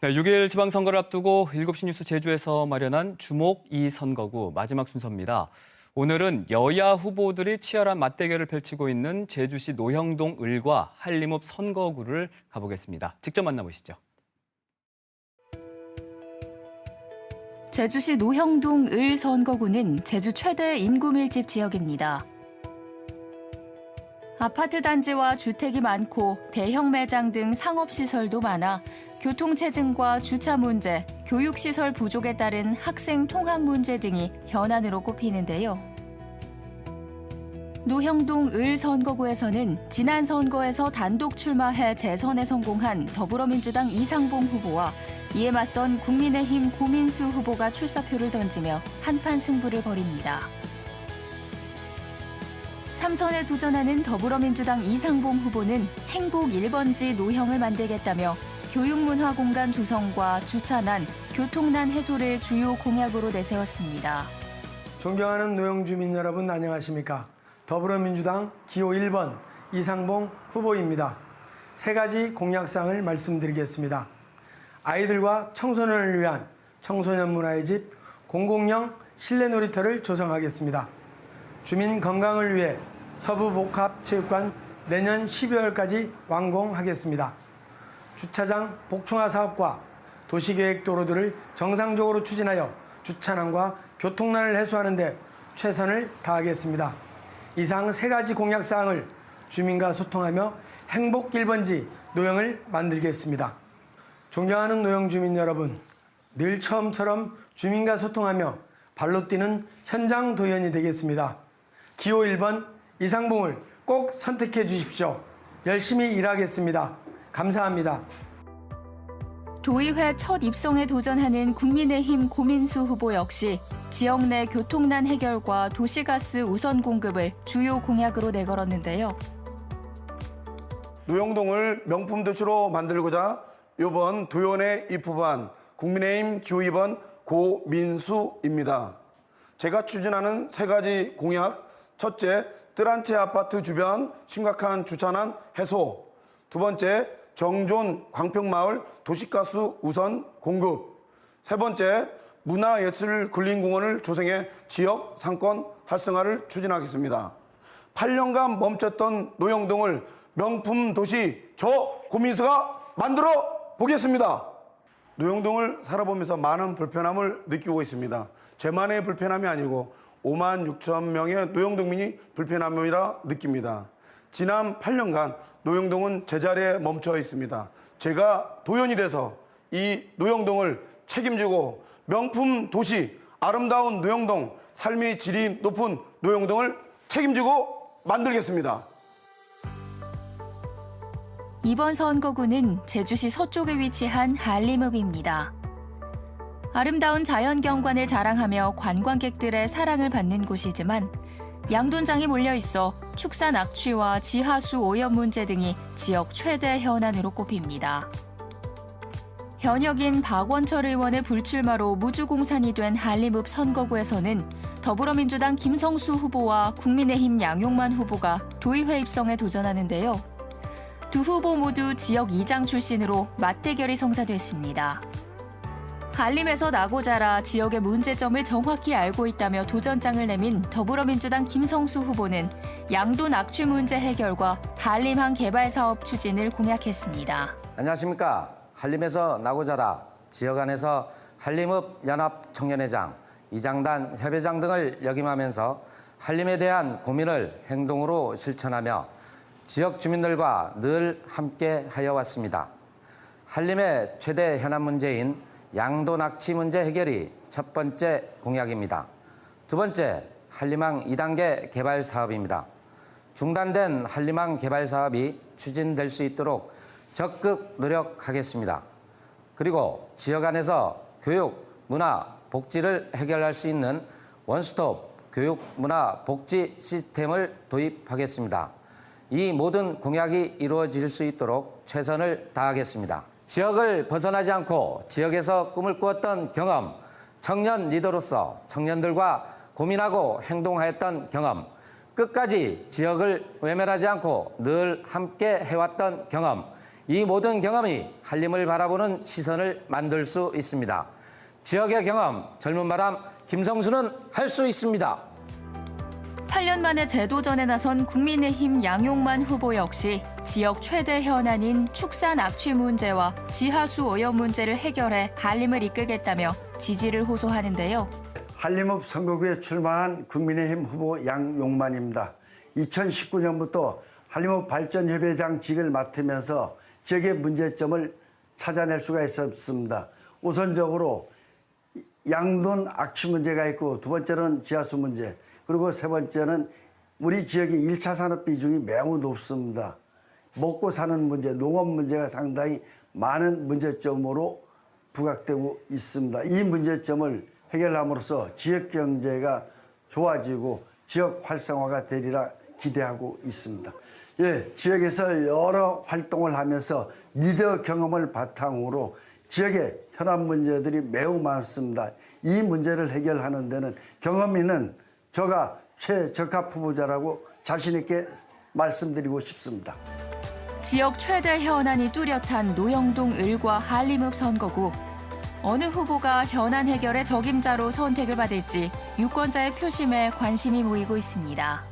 네, 6일 지방선거를 앞두고 7시 뉴스 제주에서 마련한 주목 2선거구 마지막 순서입니다. 오늘은 여야 후보들이 치열한 맞대결을 펼치고 있는 제주시 노형동 을과 한림읍 선거구를 가보겠습니다. 직접 만나보시죠. 제주시 노형동 을 선거구는 제주 최대 인구 밀집 지역입니다. 아파트 단지와 주택이 많고 대형 매장 등 상업시설도 많아 교통체증과 주차 문제, 교육시설 부족에 따른 학생 통학 문제 등이 현안으로 꼽히는데요. 노형동 을 선거구에서는 지난 선거에서 단독 출마해 재선에 성공한 더불어민주당 이상봉 후보와 이에 맞선 국민의힘 고민수 후보가 출사표를 던지며 한판 승부를 벌입니다. 3선에 도전하는 더불어민주당 이상봉 후보는 행복 1번지 노형을 만들겠다며 교육문화 공간 조성과 주차난, 교통난 해소를 주요 공약으로 내세웠습니다. 존경하는 노형 주민 여러분 안녕하십니까? 더불어민주당 기호 1번 이상봉 후보입니다. 세 가지 공약사항을 말씀드리겠습니다. 아이들과 청소년을 위한 청소년 문화의 집 공공형 실내 놀이터를 조성하겠습니다. 주민 건강을 위해 서부복합체육관 내년 12월까지 완공하겠습니다. 주차장 복층화 사업과 도시계획 도로들을 정상적으로 추진하여 주차난과 교통난을 해소하는 데 최선을 다하겠습니다. 이상 세 가지 공약사항을 주민과 소통하며 행복 1번지 노형을 만들겠습니다. 존경하는 노형 주민 여러분, 늘 처음처럼 주민과 소통하며 발로 뛰는 현장 도연이 되겠습니다. 기호 1번 이상봉을 꼭 선택해 주십시오. 열심히 일하겠습니다. 감사합니다. 도의회 첫 입성에 도전하는 국민의힘 고민수 후보 역시 지역 내 교통난 해결과 도시가스 우선 공급을 주요 공약으로 내걸었는데요. 노형동을 명품 도시로 만들고자 이번 도연에 입후보한 국민의힘 기호 2번 고민수입니다. 제가 추진하는 세 가지 공약, 첫째, 뜰 한 채 아파트 주변 심각한 주차난 해소, 두 번째, 정존 광평마을 도시가스 우선 공급, 세 번째, 문화예술 근린공원을 조성해 지역 상권 활성화를 추진하겠습니다. 8년간 멈췄던 노형동을 명품 도시 저 고민수가 만들어 보겠습니다. 노형동을 살아보면서 많은 불편함을 느끼고 있습니다. 제만의 불편함이 아니고 5만 6천 명의 노형동민이 불편함이라 느낍니다. 지난 8년간 노형동은 제자리에 멈춰 있습니다. 제가 도연이 돼서 이 노형동을 책임지고 명품 도시, 아름다운 노형동, 삶의 질이 높은 노형동을 책임지고 만들겠습니다. 이번 선거구는 제주시 서쪽에 위치한 한림읍입니다. 아름다운 자연 경관을 자랑하며 관광객들의 사랑을 받는 곳이지만 양돈장이 몰려있어 축산 악취와 지하수 오염 문제 등이 지역 최대 현안으로 꼽힙니다. 현역인 박원철 의원의 불출마로 무주공산이 된 한림읍 선거구에서는 더불어민주당 김성수 후보와 국민의힘 양용만 후보가 도의회 입성에 도전하는데요. 두 후보 모두 지역 2장 출신으로 맞대결이 성사됐습니다. 한림에서 나고 자라 지역의 문제점을 정확히 알고 있다며 도전장을 내민 더불어민주당 김성수 후보는 양돈 악취 문제 해결과 한림항 개발 사업 추진을 공약했습니다. 안녕하십니까. 한림에서 나고 자라 지역 안에서 한림읍 연합 청년회장, 이장단 협회장 등을 역임하면서 한림에 대한 고민을 행동으로 실천하며 지역 주민들과 늘 함께 하여 왔습니다. 한림의 최대 현안 문제인 양돈 악취 문제 해결이 첫 번째 공약입니다. 두 번째, 한림항 2단계 개발 사업입니다. 중단된 한림항 개발 사업이 추진될 수 있도록 적극 노력하겠습니다. 그리고 지역 안에서 교육, 문화, 복지를 해결할 수 있는 원스톱 교육, 문화, 복지 시스템을 도입하겠습니다. 이 모든 공약이 이루어질 수 있도록 최선을 다하겠습니다. 지역을 벗어나지 않고 지역에서 꿈을 꾸었던 경험, 청년 리더로서 청년들과 고민하고 행동하였던 경험, 끝까지 지역을 외면하지 않고 늘 함께 해왔던 경험, 이 모든 경험이 한림을 바라보는 시선을 만들 수 있습니다. 지역의 경험, 젊은 바람, 김성수는 할 수 있습니다. 8년 만에 재도전에 나선 국민의힘 양용만 후보 역시 지역 최대 현안인 축산 악취 문제와 지하수 오염 문제를 해결해 한림을 이끌겠다며 지지를 호소하는데요. 한림읍 선거구에 출마한 국민의힘 후보 양용만입니다. 2019년부터 한림읍 발전협의장직을 맡으면서 지역의 문제점을 찾아낼 수가 있었습니다. 우선적으로 양돈 악취 문제가 있고, 두 번째는 지하수 문제, 그리고 세 번째는 우리 지역의 1차 산업 비중이 매우 높습니다. 먹고 사는 문제, 농업 문제가 상당히 많은 문제점으로 부각되고 있습니다. 이 문제점을 해결함으로써 지역 경제가 좋아지고 지역 활성화가 되리라 기대하고 있습니다. 지역에서 여러 활동을 하면서 리더 경험을 바탕으로 지역의 현안 문제들이 매우 많습니다. 이 문제를 해결하는 데는 경험 있는 저가 최적합 후보자라고 자신 있게 말씀드리고 싶습니다. 지역 최대 현안이 뚜렷한 노영동 을과 한림읍 선거구. 어느 후보가 현안 해결의 적임자로 선택을 받을지 유권자의 표심에 관심이 모이고 있습니다.